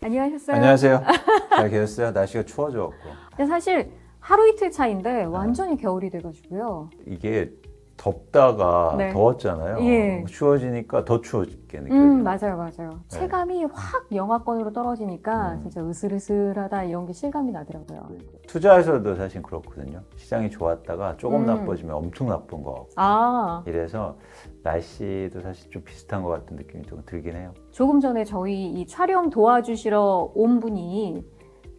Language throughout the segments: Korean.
안녕하셨어요? 안녕하세요. 잘 계셨어요? 날씨가 추워져갖고. 근데 사실 하루 이틀 차인데 완전히 겨울이 돼가지고요. 이게 덥다가 네. 더웠잖아요. 예. 추워지니까 더 추워지게 느껴져요. 맞아요. 체감이 확 영하권으로 떨어지니까 진짜 으슬으슬하다 이런 게 실감이 나더라고요. 투자에서도 사실 그렇거든요. 시장이 좋았다가 조금 나빠지면 엄청 나쁜 거 같고. 아, 이래서 날씨도 사실 좀 비슷한 것 같은 느낌이 좀 들긴 해요. 조금 전에 저희 이 촬영 도와주시러 온 분이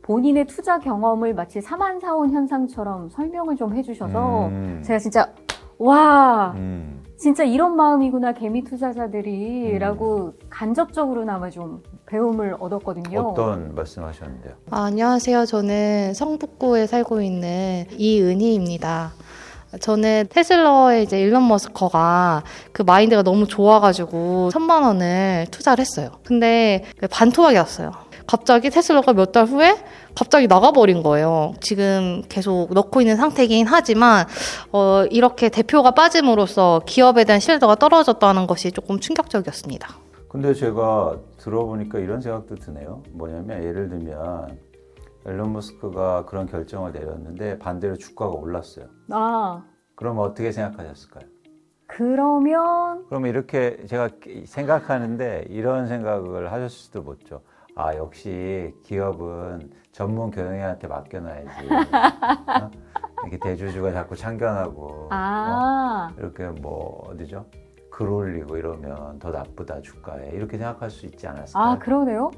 본인의 투자 경험을 마치 사만사온 현상처럼 설명을 좀 해주셔서 제가 진짜 와 진짜 이런 마음이구나 개미 투자자들이 라고 간접적으로나마 좀 배움을 얻었거든요. 어떤 말씀하셨는데요? 안녕하세요. 저는 성북구에 살고 있는 이은희입니다. 저는 테슬라의 이제 일론 머스커가 그 마인드가 너무 좋아가지고 1,000만 원을 투자를 했어요. 근데 반토막이 났어요. 갑자기 테슬라가 몇 달 후에 갑자기 나가버린 거예요. 지금 계속 넣고 있는 상태이긴 하지만 이렇게 대표가 빠짐으로써 기업에 대한 신뢰도가 떨어졌다는 것이 조금 충격적이었습니다. 근데 제가 들어보니까 이런 생각도 드네요. 뭐냐면 예를 들면 일론 머스크가 그런 결정을 내렸는데 반대로 주가가 올랐어요. 아, 그럼 어떻게 생각하셨을까요? 그러면 그럼 이렇게 제가 생각하는데 이런 생각을 하셨을 수도 있죠. 아, 역시 기업은 전문 경영인한테 맡겨놔야지. 어? 이렇게 대주주가 자꾸 참견하고 이렇게 뭐 어디죠? 글 올리고 이러면 더 나쁘다 주가에 이렇게 생각할 수 있지 않았을까요? 아, 그러네요.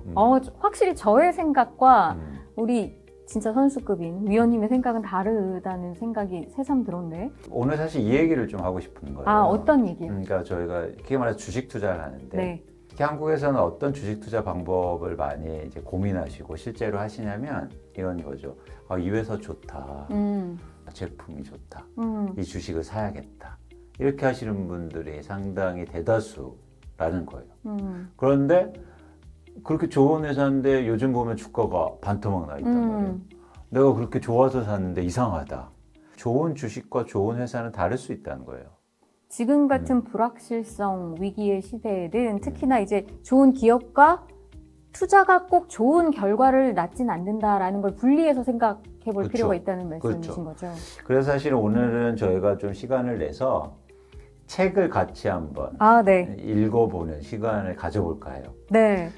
확실히 저의 생각과 우리 진짜 선수급인 위원님의 생각은 다르다는 생각이 새삼 들었네. 오늘 사실 이 얘기를 좀 하고 싶은 거예요. 아, 어떤 얘기요? 그러니까 저희가 크게 말해서 주식 투자를 하는데 네. 특히 한국에서는 어떤 주식 투자 방법을 많이 이제 고민하시고 실제로 하시냐면 이런 거죠. 아, 이 회사 좋다. 제품이 좋다. 이 주식을 사야겠다. 이렇게 하시는 분들이 상당히 대다수라는 거예요. 그런데 그렇게 좋은 회사인데 요즘 보면 주가가 반토막 나 있단 말이에요. 내가 그렇게 좋아서 샀는데 이상하다. 좋은 주식과 좋은 회사는 다를 수 있다는 거예요. 지금 같은 불확실성 위기의 시대에는 특히나 이제 좋은 기업과 투자가 꼭 좋은 결과를 낳진 않는다라는 걸 분리해서 생각해 볼 그렇죠. 필요가 있다는 말씀이신 그렇죠. 거죠. 그래서 사실 오늘은 저희가 좀 시간을 내서 책을 같이 한번 네. 읽어보는 시간을 가져볼까 해요. 네.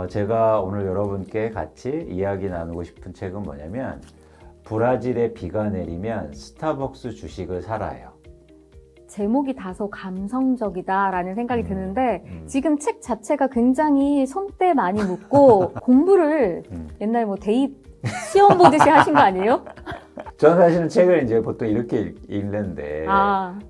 제가 오늘 여러분께 같이 이야기 나누고 싶은 책은 뭐냐면 브라질에 비가 내리면 스타벅스 주식을 사라예요. 제목이 다소 감성적이다라는 생각이 드는데 지금 책 자체가 굉장히 손때 많이 묻고 공부를 옛날 뭐 대입 시험 보듯이 하신 거 아니에요? 저는 사실은 책을 이제 보통 이렇게 읽는데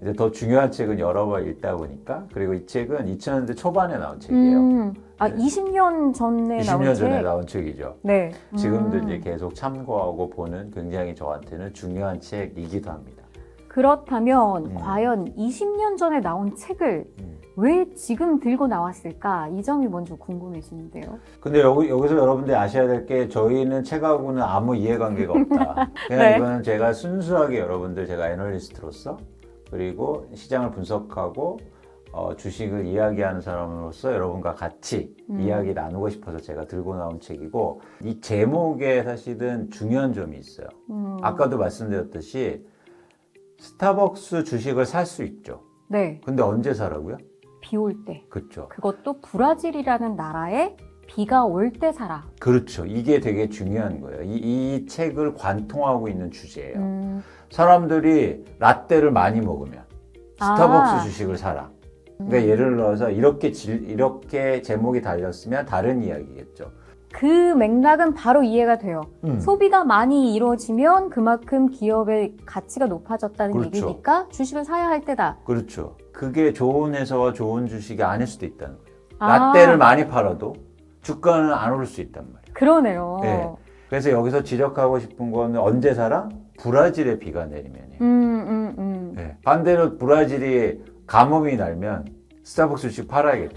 이제 더 중요한 책은 여러 번 읽다 보니까 그리고 이 책은 2000년대 초반에 나온 책이에요. 네. 20년 전에 나온 20년 책? 전에 나온 책이죠. 네. 지금도 이제 계속 참고하고 보는 굉장히 저한테는 중요한 책이기도 합니다. 그렇다면 과연 20년 전에 나온 책을 왜 지금 들고 나왔을까? 이 점이 먼저 궁금해지는데요. 근데 여기서 여러분들이 아셔야 될 게 저희는 책하고는 아무 이해관계가 없다. 그냥 네. 이거는 제가 순수하게 여러분들 제가 애널리스트로서 그리고 시장을 분석하고 주식을 이야기하는 사람으로서 여러분과 같이 이야기 나누고 싶어서 제가 들고 나온 책이고 이 제목에 사실은 중요한 점이 있어요. 아까도 말씀드렸듯이 스타벅스 주식을 살 수 있죠. 네. 근데 언제 사라고요? 비 올 때. 그렇죠. 그것도 브라질이라는 나라에 비가 올 때 사라. 그렇죠. 이게 되게 중요한 거예요. 이 책을 관통하고 있는 주제예요. 사람들이 라떼를 많이 먹으면 스타벅스 주식을 사라. 그러니까 예를 들어서 이렇게 제목이 달렸으면 다른 이야기겠죠. 그 맥락은 바로 이해가 돼요. 소비가 많이 이루어지면 그만큼 기업의 가치가 높아졌다는 그렇죠. 얘기니까 주식을 사야 할 때다. 그렇죠. 그게 좋은 회사와 좋은 주식이 아닐 수도 있다는 거예요. 라떼를 많이 팔아도 주가는 안 오를 수 있단 말이에요. 그러네요. 네. 그래서 여기서 지적하고 싶은 거는 언제 사라? 브라질에 비가 내리면이에요. 네. 반대로 브라질이 가뭄이 날면 스타벅스 주식 팔아야겠죠.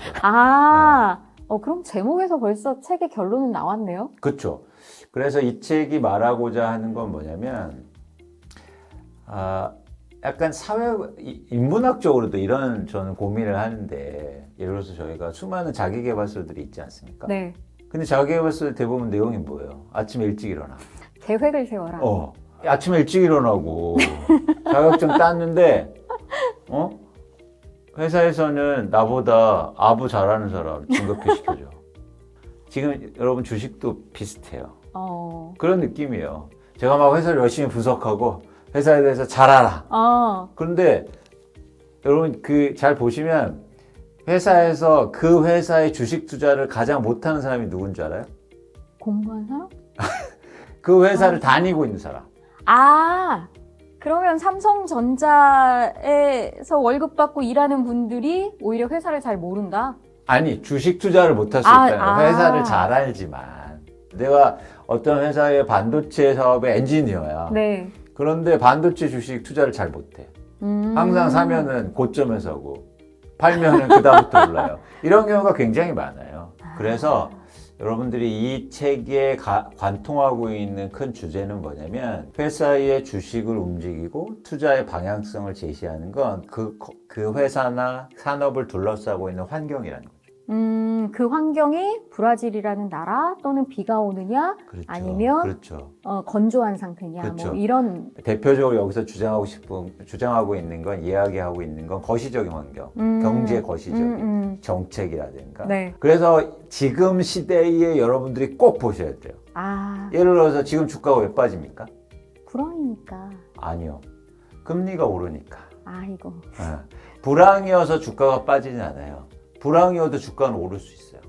그럼 제목에서 벌써 책의 결론은 나왔네요. 그렇죠. 그래서 이 책이 말하고자 하는 건 뭐냐면 약간 인문학적으로도 이런 저는 고민을 하는데 예를 들어서 저희가 수많은 자기계발서들이 있지 않습니까? 네. 근데 자기계발서의 대부분 내용이 뭐예요? 아침에 일찍 일어나. 계획을 세워라. 아침에 일찍 일어나고 자격증 땄는데 회사에서는 나보다 아부 잘하는 사람 진급회 시켜줘. 지금 여러분 주식도 비슷해요. 그런 느낌이에요. 제가 막 회사를 열심히 분석하고 회사에 대해서 잘 알아. 그런데 여러분 잘 보시면 회사에서 그 회사의 주식 투자를 가장 못하는 사람이 누군지 알아요? 공부한 사람? 그 회사를 다니고 있는 사람. 그러면 삼성전자에서 월급 받고 일하는 분들이 오히려 회사를 잘 모른다? 아니, 주식 투자를 못할 수 있다는 회사를 잘 알지만 내가 어떤 회사의 반도체 사업의 엔지니어야. 네. 그런데 반도체 주식 투자를 잘 못해. 항상 사면은 고점에 사고 팔면은 그다음부터 올라요. 이런 경우가 굉장히 많아요. 그래서 여러분들이 이 책에 관통하고 있는 큰 주제는 뭐냐면 회사의 주식을 움직이고 투자의 방향성을 제시하는 건 그 회사나 산업을 둘러싸고 있는 환경이라는 거죠. 그 환경이 브라질이라는 나라 또는 비가 오느냐 그렇죠. 아니면 그렇죠. 건조한 상태냐 그렇죠. 뭐 이런 대표적으로 여기서 주장하고 있는 건 이야기하고 있는 건 거시적인 환경, 경제 거시적인 정책이라든가. 네. 그래서 지금 시대에 여러분들이 꼭 보셔야 돼요. 예를 들어서 지금 주가가 왜 빠집니까? 불황이니까. 아니요. 금리가 오르니까. 아이고. 불황이어서 주가가 빠지진 않아요. 불황이어도 주가는 오를 수 있어요.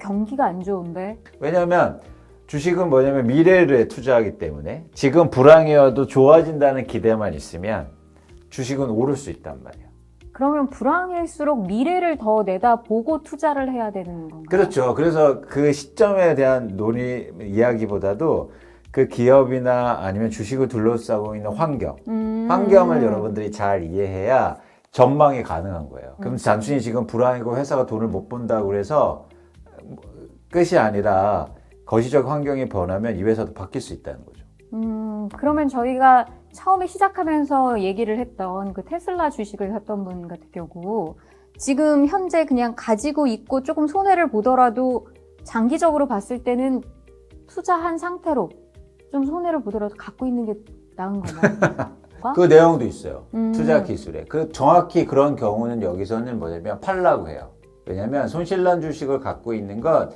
경기가 안 좋은데? 왜냐하면 주식은 뭐냐면 미래를 투자하기 때문에 지금 불황이어도 좋아진다는 기대만 있으면 주식은 오를 수 있단 말이에요. 그러면 불황일수록 미래를 더 내다보고 투자를 해야 되는 건가요? 그렇죠. 그래서 그 시점에 대한 이야기보다도 그 기업이나 아니면 주식을 둘러싸고 있는 환경을 여러분들이 잘 이해해야 전망이 가능한 거예요. 그럼 단순히 지금 불황이고 회사가 돈을 못 번다고 그래서 끝이 아니라 거시적 환경이 변하면 이 회사도 바뀔 수 있다는 거죠. 그러면 저희가 처음에 시작하면서 얘기를 했던 그 테슬라 주식을 샀던 분 같은 경우 지금 현재 그냥 가지고 있고 조금 손해를 보더라도 장기적으로 봤을 때는 투자한 상태로 좀 손해를 보더라도 갖고 있는 게 나은 거나요? 그 내용도 있어요. 투자 기술에. 정확히 그런 경우는 여기서는 뭐냐면 팔라고 해요. 왜냐면 손실난 주식을 갖고 있는 건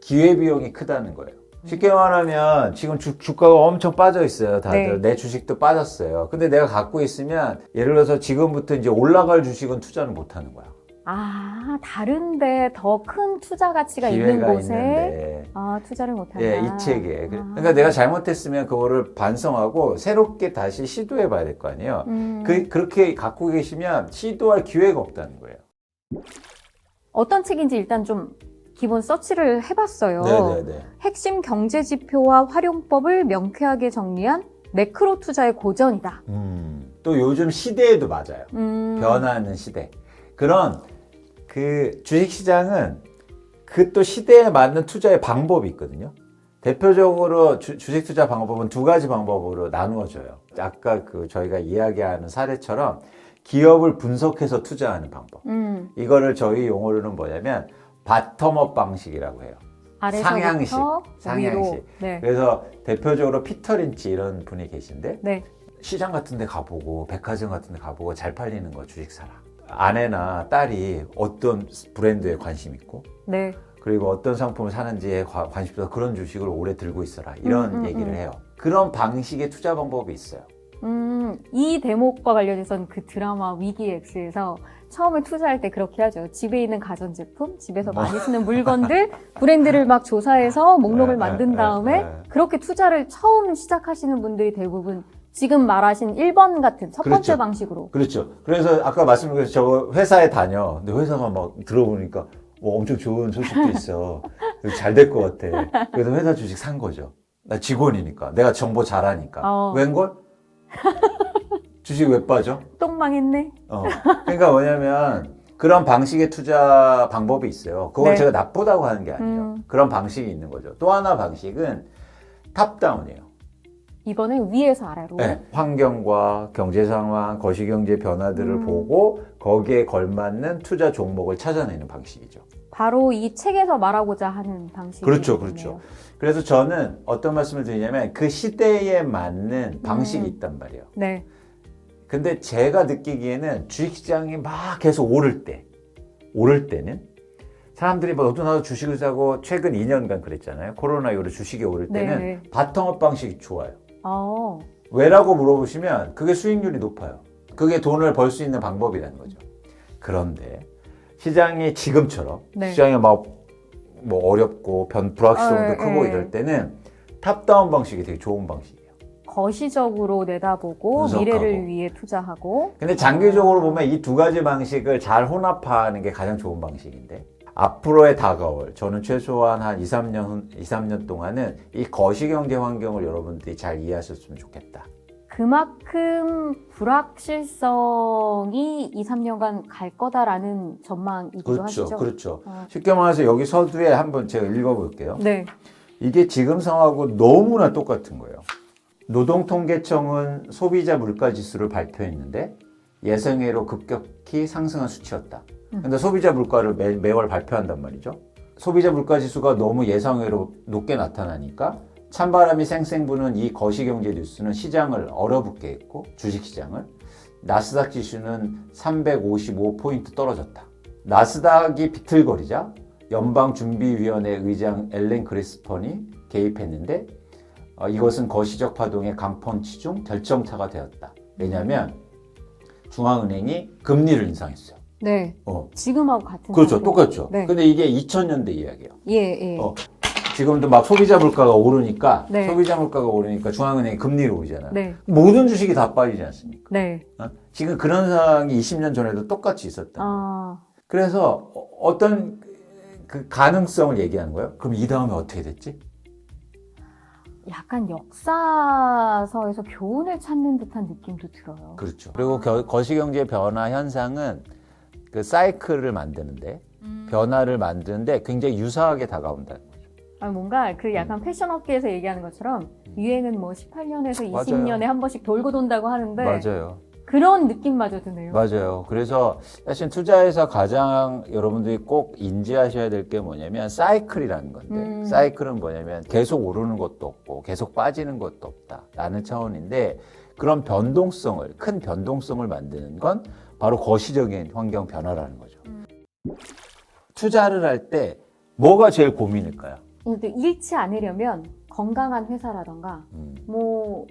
기회비용이 크다는 거예요. 쉽게 말하면 지금 주가가 엄청 빠져 있어요. 다들. 내 주식도 빠졌어요. 근데 내가 갖고 있으면 예를 들어서 지금부터 이제 올라갈 주식은 투자는 못 하는 거야. 다른데 더 큰 투자 가치가 있는 곳에 투자를 못 한다. 이 책에. 그러니까 내가 잘못했으면 그거를 반성하고 새롭게 다시 시도해 봐야 될 거 아니에요. 그렇게 갖고 계시면 시도할 기회가 없다는 거예요. 어떤 책인지 일단 좀 기본 서치를 해봤어요. 네네네. 핵심 경제 지표와 활용법을 명쾌하게 정리한 매크로 투자의 고전이다. 또 요즘 시대에도 맞아요. 변화하는 시대. 그런 그 주식시장은 그 또 시대에 맞는 투자의 방법이 있거든요. 대표적으로 주식 투자 방법은 두 가지 방법으로 나누어져요. 아까 저희가 이야기하는 사례처럼 기업을 분석해서 투자하는 방법. 이거를 저희 용어로는 뭐냐면 바텀업 방식이라고 해요. 상향식. 그래서 대표적으로 피터 린치 이런 분이 계신데 시장 같은 데 가보고 백화점 같은 데 가보고 잘 팔리는 거 주식 사라. 아내나 딸이 어떤 브랜드에 관심 있고 그리고 어떤 상품을 사는지에 관심 있어서 그런 주식을 오래 들고 있어라. 이런 얘기를 해요. 그런 방식의 투자 방법이 있어요. 이 대목과 관련해서는 그 드라마 위기 X에서 처음에 투자할 때 그렇게 하죠. 집에 있는 가전제품, 집에서 많이 쓰는 물건들, 브랜드를 막 조사해서 목록을 만든 다음에 그렇게 투자를 처음 시작하시는 분들이 대부분 지금 말하신 1번 같은 첫 번째 방식으로. 그렇죠. 그래서 아까 말씀드린 저 회사에 다녀. 근데 회사가 막 들어보니까 엄청 좋은 소식도 있어. 잘 될 것 같아. 그래서 회사 주식 산 거죠. 나 직원이니까. 내가 정보 잘하니까. 웬걸? 주식 왜 빠져? 똥 망했네. 그러니까 뭐냐면 그런 방식의 투자 방법이 있어요. 그걸 제가 나쁘다고 하는 게 아니에요. 그런 방식이 있는 거죠. 또 하나 방식은 탑다운이에요. 이거는 위에서 아래로. 환경과 경제 상황, 거시경제 변화들을 보고 거기에 걸맞는 투자 종목을 찾아내는 방식이죠. 바로 이 책에서 말하고자 하는 방식이네요. 그렇죠, 그렇죠. 그래서 저는 어떤 말씀을 드리냐면 그 시대에 맞는 방식이 있단 말이에요. 네. 근데 제가 느끼기에는 주식시장이 막 계속 오를 때는 사람들이 뭐 너도 나도 주식을 사고 최근 2년간 그랬잖아요. 코로나 이후로 주식이 오를 때는 네. 바텀업 방식이 좋아요. 어. 왜라고 물어보시면 그게 수익률이 높아요. 그게 돈을 벌 수 있는 방법이라는 거죠. 그런데 시장이 지금처럼 네. 시장이 막 뭐 어렵고 불확실성도 크고 이럴 때는 탑다운 방식이 되게 좋은 방식이에요. 거시적으로 내다보고 분석하고. 미래를 위해 투자하고. 근데 장기적으로 보면 이 두 가지 방식을 잘 혼합하는 게 가장 좋은 방식인데 앞으로의 다가올 저는 최소한 한 2, 3년 동안은 이 거시경제 환경을 여러분들이 잘 이해하셨으면 좋겠다. 그만큼 불확실성이 2, 3년간 갈 거다라는 전망이기도 그렇죠. 하시죠? 그렇죠. 쉽게 말해서 여기 서두에 한번 제가 읽어볼게요. 네. 이게 지금 상황하고 너무나 똑같은 거예요. 노동통계청은 소비자 물가지수를 발표했는데 예상외로 급격히 상승한 수치였다. 근데 소비자 물가를 매월 발표한단 말이죠. 소비자 물가지수가 너무 예상외로 높게 나타나니까 찬바람이 쌩쌩 부는 이 거시경제 뉴스는 시장을 얼어붙게 했고 주식시장을 나스닥 지수는 355포인트 떨어졌다. 나스닥이 비틀거리자 연방준비위원회 의장 엘렌 그리스펀이 개입했는데 이것은 거시적 파동의 강펀치 중 결정타가 되었다. 왜냐하면 중앙은행이 금리를 인상했어요. 네. 지금하고 같은 그렇죠. 상태. 똑같죠. 네. 근데 이게 2000년대 이야기예요. 예. 지금도 막 소비자 물가가 오르니까 네. 중앙은행이 금리를 올리잖아요. 네. 모든 주식이 다 빠지지 않습니까? 네. 지금 그런 상황이 20년 전에도 똑같이 있었다. 그래서 어떤 그 가능성을 얘기하는 거예요. 그럼 이 다음에 어떻게 됐지? 약간 역사서에서 교훈을 찾는 듯한 느낌도 들어요. 그렇죠. 그리고 거시경제 변화 현상은 그 사이클을 만드는데 변화를 만드는데 굉장히 유사하게 다가온다는 거죠. 뭔가 그 약간 패션 업계에서 얘기하는 것처럼 유행은 뭐 18년에서 맞아요. 20년에 한 번씩 돌고 돈다고 하는데 맞아요. 그런 느낌마저 드네요. 맞아요. 그래서 사실 투자에서 가장 여러분들이 꼭 인지하셔야 될 게 뭐냐면 사이클이라는 건데 사이클은 뭐냐면 계속 오르는 것도 없고 계속 빠지는 것도 없다라는 차원인데 그런 큰 변동성을 만드는 건 바로 거시적인 환경 변화라는 거죠. 투자를 할 때 뭐가 제일 고민일까요? 근데 잃지 않으려면 건강한 회사라던가 뭐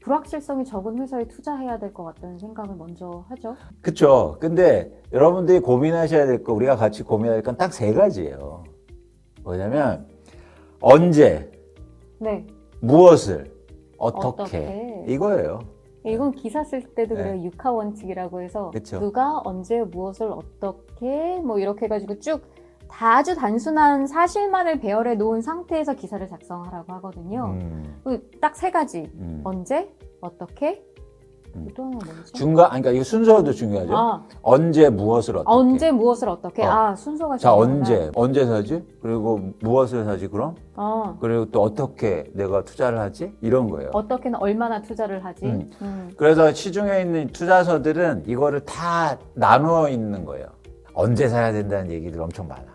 불확실성이 적은 회사에 투자해야 될 것 같다는 생각을 먼저 하죠. 그렇죠. 근데 여러분들이 고민하셔야 될 거, 우리가 같이 고민해야 될 건 딱 세 가지예요. 뭐냐면 언제, 네. 무엇을, 어떻게 이거예요. 이건 기사 쓸 때도 네. 그래요. 육하 원칙이라고 해서 그쵸. 누가 언제 무엇을 어떻게 뭐 이렇게 해가지고 쭉 다 아주 단순한 사실만을 배열해 놓은 상태에서 기사를 작성하라고 하거든요. 딱 세 가지. 언제, 어떻게, 또 하나 뭐지? 그러니까 이거 순서도 중요하죠. 언제, 무엇을, 어떻게. 언제, 무엇을, 어떻게. 순서가 자, 중요하구나. 언제 사지? 그리고 무엇을 사지, 그럼? 그리고 또 어떻게 내가 투자를 하지? 이런 거예요. 어떻게는 얼마나 투자를 하지? 그래서 시중에 있는 투자서들은 이거를 다 나누어 있는 거예요. 언제 사야 된다는 얘기들 엄청 많아.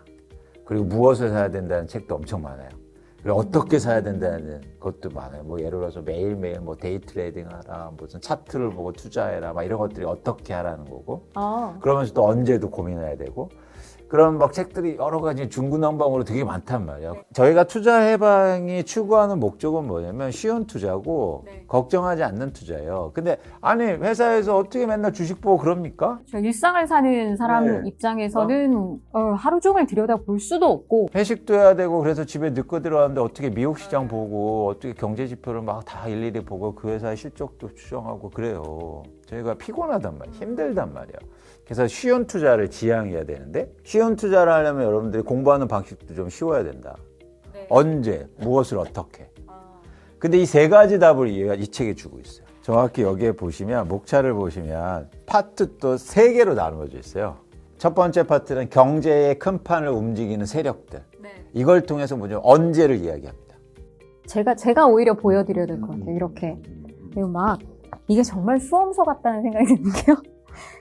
그리고 무엇을 사야 된다는 책도 엄청 많아요. 그리고 어떻게 사야 된다는 것도 많아요. 뭐 예를 들어서 매일매일 뭐 데이 트레이딩 하라, 무슨 차트를 보고 투자해라, 막 이런 것들이 어떻게 하라는 거고. 그러면서 또 언제도 고민해야 되고. 그런 막 책들이 여러 가지 중구난방으로 되게 많단 말이에요. 저희가 투자 해방이 추구하는 목적은 뭐냐면 쉬운 투자고 걱정하지 않는 투자예요. 근데 아니 회사에서 어떻게 맨날 주식 보고 그럽니까? 일상을 사는 사람 입장에서는 하루 종일 들여다볼 수도 없고 회식도 해야 되고 그래서 집에 늦게 들어왔는데 어떻게 미국 시장 보고 어떻게 경제 지표를 막 다 일일이 보고 그 회사의 실적도 추정하고 그래요. 저희가 피곤하단 말이에요. 힘들단 말이에요. 그래서 쉬운 투자를 지향해야 되는데 쉬운 투자를 하려면 여러분들이 공부하는 방식도 좀 쉬워야 된다. 언제, 무엇을 어떻게. 근데 이 세 가지 답을 이 책에 주고 있어요. 정확히 여기에 보시면 목차를 보시면 파트 또 3개로 나누어져 있어요. 첫 번째 파트는 경제의 큰 판을 움직이는 세력들. 이걸 통해서 뭐죠? 언제를 이야기합니다. 제가 오히려 보여드려야 될 것 같아요. 이렇게. 그리고 막 이게 정말 수험서 같다는 생각이 드는 게요.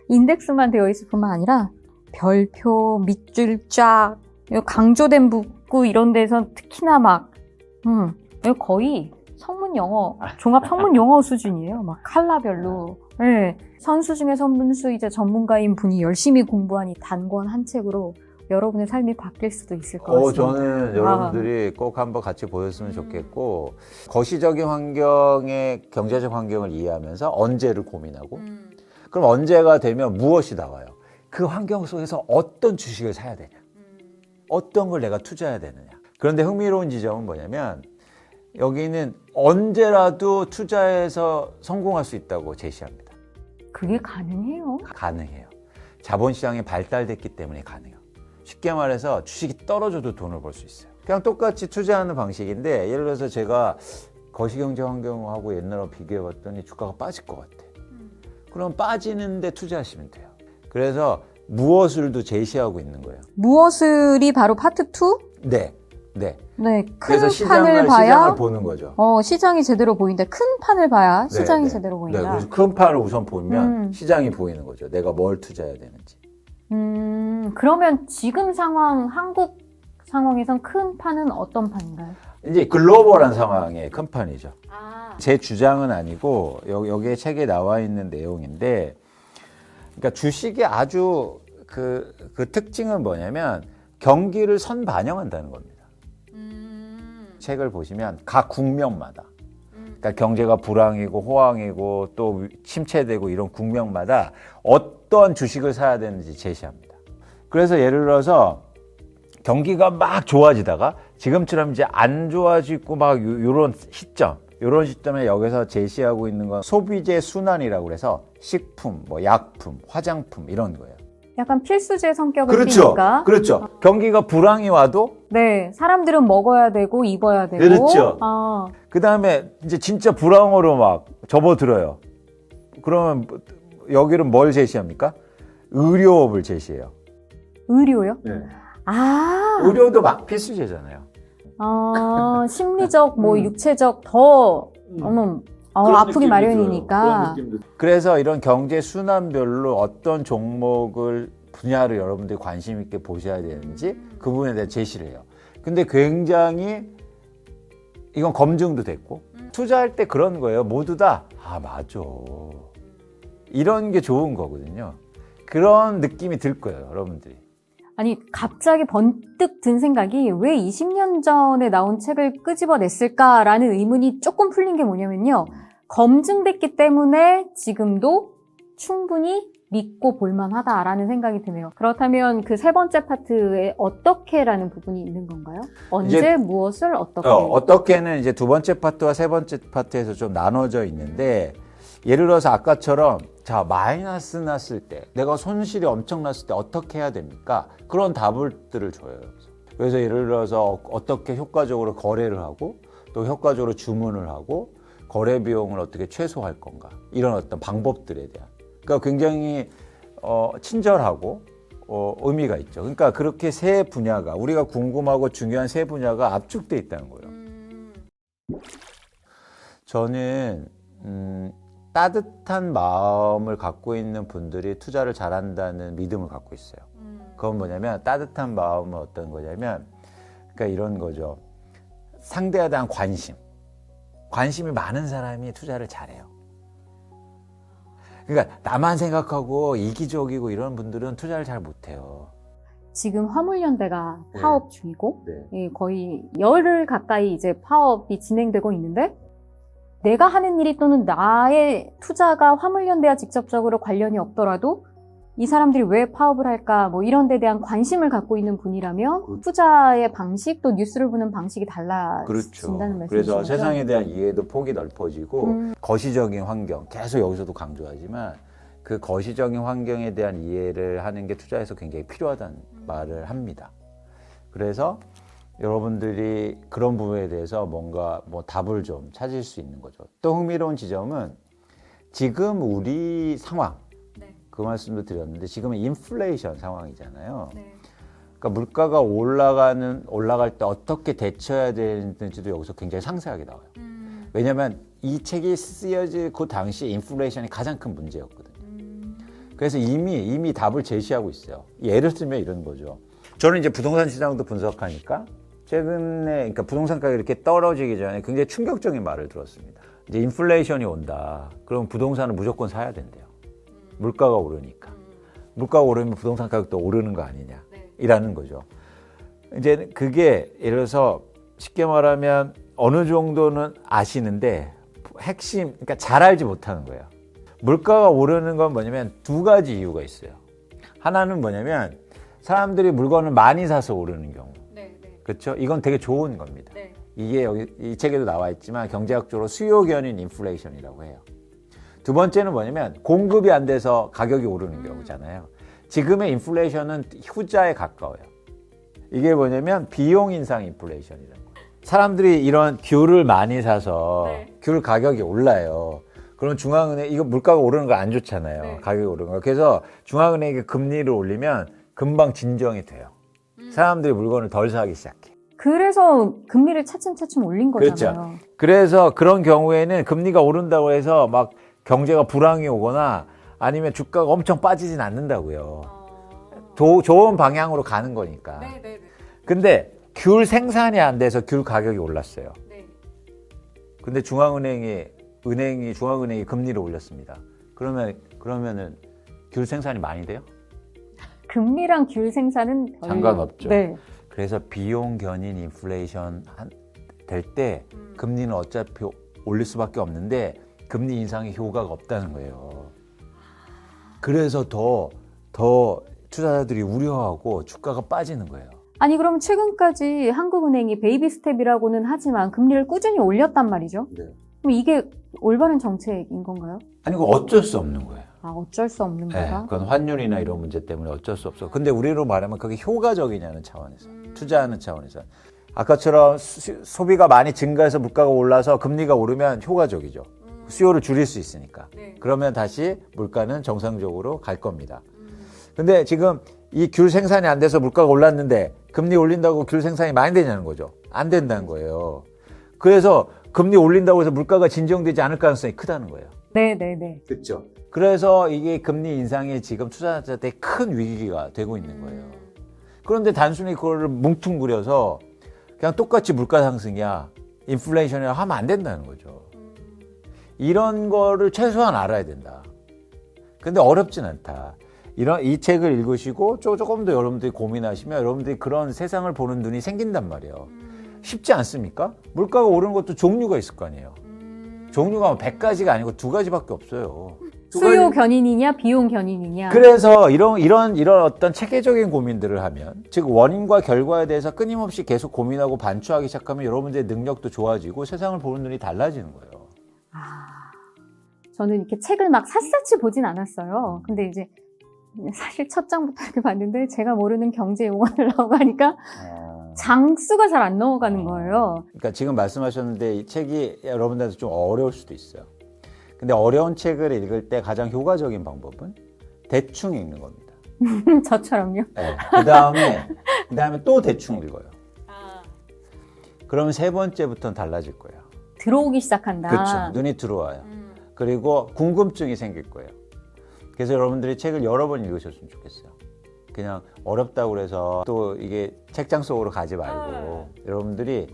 인덱스만 되어 있을 뿐만 아니라 별표, 밑줄 쫙, 강조된 문구 이런 데선 특히나 막 이거 거의 성문 영어, 종합 성문 영어 수준이에요. 막 컬러별로. 네. 선수 중에 선수 이제 전문가인 분이 열심히 공부한 이 단권 한 책으로 여러분의 삶이 바뀔 수도 있을 것 같습니다. 저는 여러분들이 꼭 한번 같이 보셨으면 좋겠고, 거시적인 환경의 경제적 환경을 이해하면서 언제를 고민하고, 그럼 언제가 되면 무엇이 나와요? 그 환경 속에서 어떤 주식을 사야 되냐? 어떤 걸 내가 투자해야 되느냐? 그런데 흥미로운 지점은 뭐냐면, 여기는 언제라도 투자해서 성공할 수 있다고 제시합니다. 그게 가능해요? 가능해요. 자본시장이 발달됐기 때문에 가능해요. 쉽게 말해서 주식이 떨어져도 돈을 벌 수 있어요. 그냥 똑같이 투자하는 방식인데, 예를 들어서 제가 거시경제 환경하고 옛날하고 비교해봤더니 주가가 빠질 것 같아. 그럼 빠지는데 투자하시면 돼요. 그래서 무엇을도 제시하고 있는 거예요. 무엇을이 바로 파트 2? 네. 네, 그래서 큰 판을 봐야 시장을 보는 거죠. 시장이 제대로 보인다. 큰 판을 봐야 시장이 네. 제대로 네, 보인다. 그래서 큰 판을 우선 보면 시장이 보이는 거죠. 내가 뭘 투자해야 되는지. 그러면 지금 상황, 한국 상황에선 큰 판은 어떤 판인가요? 이제 글로벌한 상황의 큰 판이죠. 제 주장은 아니고 여기에 책에 나와 있는 내용인데, 그러니까 주식의 아주 그 특징은 뭐냐면 경기를 선반영한다는 겁니다. 책을 보시면 각 국면마다, 그러니까 경제가 불황이고 호황이고 또 침체되고 이런 국면마다 어떤 주식을 사야 되는지 제시합니다. 그래서 예를 들어서 경기가 막 좋아지다가 지금처럼 이제 안 좋아지고 막 요런 시점에 여기서 제시하고 있는 건 소비재 순환이라고 그래서 식품, 뭐 약품, 화장품 이런 거예요. 약간 필수재 성격을 띠니까. 그렇죠. 경기가 불황이 와도 네, 사람들은 먹어야 되고 입어야 되고. 그렇죠. 그 다음에 이제 진짜 불황으로 막 접어들어요. 그러면 여기는 뭘 제시합니까? 의료업을 제시해요. 의료요? 네. 의료도 막 필수재잖아요. 심리적, 육체적 더 아프기 마련이니까. 그래서 이런 경제 순환별로 어떤 종목을 분야를 여러분들이 관심 있게 보셔야 되는지 그 부분에 대해 제시를 해요. 근데 굉장히 이건 검증도 됐고 투자할 때 그런 거예요. 모두 다 맞아. 이런 게 좋은 거거든요. 그런 느낌이 들 거예요, 여러분들이. 아니, 갑자기 번뜩 든 생각이 왜 20년 전에 나온 책을 끄집어냈을까라는 의문이 조금 풀린 게 뭐냐면요. 검증됐기 때문에 지금도 충분히 믿고 볼만하다라는 생각이 드네요. 그렇다면 그 세 번째 파트에 어떻게라는 부분이 있는 건가요? 언제, 무엇을, 어떻게? 어떻게는 이제 두 번째 파트와 세 번째 파트에서 좀 나눠져 있는데, 예를 들어서 아까처럼 마이너스 났을 때, 내가 손실이 엄청 났을 때 어떻게 해야 됩니까? 그런 답들을 줘요. 그래서 예를 들어서 어떻게 효과적으로 거래를 하고 또 효과적으로 주문을 하고 거래 비용을 어떻게 최소화할 건가, 이런 어떤 방법들에 대한, 그러니까 굉장히 친절하고 의미가 있죠. 그러니까 그렇게 세 분야가, 우리가 궁금하고 중요한 세 분야가 압축돼 있다는 거예요. 저는 따뜻한 마음을 갖고 있는 분들이 투자를 잘한다는 믿음을 갖고 있어요. 그건 뭐냐면, 따뜻한 마음은 어떤 거냐면, 그러니까 이런 거죠. 상대에 대한 관심이 많은 사람이 투자를 잘해요. 그러니까 나만 생각하고 이기적이고 이런 분들은 투자를 잘 못해요. 지금 화물연대가 파업 중이고 거의 열흘 가까이 이제 파업이 진행되고 있는데, 내가 하는 일이 또는 나의 투자가 화물연대와 직접적으로 관련이 없더라도 이 사람들이 왜 파업을 할까, 이런 데에 대한 관심을 갖고 있는 분이라면 투자의 방식, 또 뉴스를 보는 방식이 달라진다는 말씀이시죠? 그래서 세상에 대한 이해도 폭이 넓어지고 거시적인 환경, 계속 여기서도 강조하지만 그 거시적인 환경에 대한 이해를 하는 게 투자에서 굉장히 필요하다는 말을 합니다. 그래서 여러분들이 그런 부분에 대해서 뭔가 답을 좀 찾을 수 있는 거죠. 또 흥미로운 지점은 지금 우리 상황, 그 말씀도 드렸는데 지금은 인플레이션 상황이잖아요. 그러니까 물가가 올라갈 때 어떻게 대처해야 되는지도 여기서 굉장히 상세하게 나와요. 왜냐하면 이 책이 쓰여질 그 당시 인플레이션이 가장 큰 문제였거든요. 그래서 이미 답을 제시하고 있어요. 예를 들면 이런 거죠. 저는 이제 부동산 시장도 분석하니까 최근에 그러니까 부동산 가격이 이렇게 떨어지기 전에 굉장히 충격적인 말을 들었습니다. 이제 인플레이션이 온다. 그럼 부동산을 무조건 사야 된대요. 물가가 오르니까. 물가가 오르면 부동산 가격도 오르는 거 아니냐. 이라는 거죠. 이제 그게 예를 들어서 쉽게 말하면 어느 정도는 아시는데 핵심, 그러니까 잘 알지 못하는 거예요. 물가가 오르는 건 뭐냐면 두 가지 이유가 있어요. 하나는 뭐냐면 사람들이 물건을 많이 사서 오르는 경우. 그렇죠? 이건 되게 좋은 겁니다. 이게 여기 이 책에도 나와 있지만 경제학적으로 수요 견인 인플레이션이라고 해요. 두 번째는 뭐냐면 공급이 안 돼서 가격이 오르는 경우잖아요. 지금의 인플레이션은 후자에 가까워요. 이게 뭐냐면 비용 인상 인플레이션이라는 거예요. 사람들이 이런 귤을 많이 사서 귤 가격이 올라요. 그럼 중앙은행, 이거 물가가 오르는 거 안 좋잖아요. 가격이 오르는 거. 그래서 중앙은행이 금리를 올리면 금방 진정이 돼요. 사람들이 물건을 덜 사기 시작해. 그래서 금리를 차츰차츰 올린 거잖아요. 그렇죠. 그래서 그런 경우에는 금리가 오른다고 해서 막 경제가 불황이 오거나 아니면 주가가 엄청 빠지진 않는다고요. 좋은 방향으로 가는 거니까. 근데 귤 생산이 안 돼서 귤 가격이 올랐어요. 근데 중앙은행이 금리를 올렸습니다. 그러면은 귤 생산이 많이 돼요? 금리랑 귤 생산은 별로 상관없죠. 네. 그래서 비용 견인 인플레이션 될 때 금리는 어차피 올릴 수밖에 없는데 금리 인상의 효과가 없다는 거예요. 그래서 더 투자자들이 우려하고 주가가 빠지는 거예요. 아니 그럼 최근까지 한국은행이 베이비 스텝이라고는 하지만 금리를 꾸준히 올렸단 말이죠. 네. 그럼 이게 올바른 정책인 건가요? 아니 그거 어쩔 수 없는 거예요. 아 어쩔 수 없는 네, 거다. 그건 환율이나 이런 문제 때문에 어쩔 수 없어. 근데 우리로 말하면 그게 효과적이냐는 차원에서, 투자하는 차원에서. 아까처럼 소비가 많이 증가해서 물가가 올라서 금리가 오르면 효과적이죠. 수요를 줄일 수 있으니까. 그러면 다시 물가는 정상적으로 갈 겁니다. 근데 지금 이 귤 생산이 안 돼서 물가가 올랐는데 금리 올린다고 귤 생산이 많이 되냐는 거죠. 안 된다는 거예요. 그래서 금리 올린다고 해서 물가가 진정되지 않을 가능성이 크다는 거예요. 네네네. 그렇죠. 그래서 이게 금리 인상이 지금 투자자한테 큰 위기가 되고 있는 거예요. 그런데 단순히 그거를 뭉뚱그려서 그냥 똑같이 물가 상승이야, 인플레이션이야 하면 안 된다는 거죠. 이런 거를 최소한 알아야 된다. 근데 어렵진 않다. 이 책을 읽으시고 조금 더 여러분들이 고민하시면 여러분들이 그런 세상을 보는 눈이 생긴단 말이에요. 쉽지 않습니까? 물가가 오르는 것도 종류가 있을 거 아니에요. 종류가 100가지가 아니고 2가지밖에 없어요. 수요 견인이냐 비용 견인이냐. 그래서 이런 어떤 체계적인 고민들을 하면, 즉 원인과 결과에 대해서 끊임없이 계속 고민하고 반추하기 시작하면 여러분들의 능력도 좋아지고 세상을 보는 눈이 달라지는 거예요. 저는 이렇게 책을 막 샅샅이 보진 않았어요. 근데 이제 사실 첫 장부터 이렇게 봤는데 제가 모르는 경제 용어를 나오고 하니까 장수가 잘 안 넘어가는 거예요. 그러니까 지금 말씀하셨는데 이 책이 여러분들한테 좀 어려울 수도 있어요. 근데 어려운 책을 읽을 때 가장 효과적인 방법은 대충 읽는 겁니다. 저처럼요. 네. 그 다음에 또 대충 읽어요. 그러면 세 번째부터는 달라질 거예요. 들어오기 시작한다. 그렇죠. 눈이 들어와요. 그리고 궁금증이 생길 거예요. 그래서 여러분들이 책을 여러 번 읽으셨으면 좋겠어요. 그냥 어렵다고 해서 또 이게 책장 속으로 가지 말고 여러분들이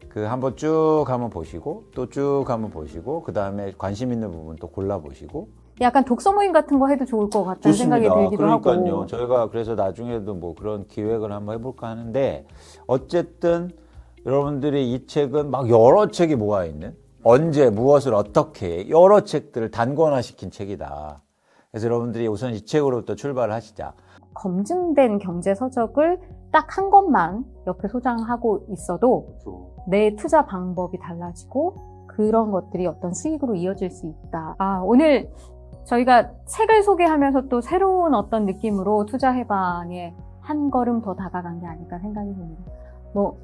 그 한번 쭉 한번 보시고 또 쭉 한번 보시고 그 다음에 관심 있는 부분 또 골라보시고. 약간 독서 모임 같은 거 해도 좋을 것 같다는 생각이 들기도 그러니까요. 하고. 저희가 그래서 나중에도 뭐 그런 기획을 한번 해볼까 하는데, 어쨌든 여러분들이 이 책은 막 여러 책이 모아있는, 언제 무엇을 어떻게 여러 책들을 단권화시킨 책이다. 그래서 여러분들이 우선 이 책으로부터 출발을 하시자. 검증된 경제 서적을 딱 한 권만 옆에 소장하고 있어도 내 투자 방법이 달라지고 그런 것들이 어떤 수익으로 이어질 수 있다. 오늘 저희가 책을 소개하면서 또 새로운 어떤 느낌으로 투자 해방에 한 걸음 더 다가간 게 아닐까 생각이 듭니다. 뭐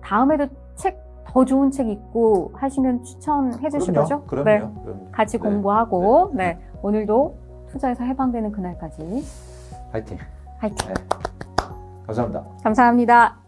다음에도 책 더 좋은 책 있고 하시면 추천해 주실 거죠? 그럼요. 네. 그럼요. 같이 공부하고 네. 오늘도 투자에서 해방되는 그날까지 파이팅. 화이팅. 감사합니다. 감사합니다.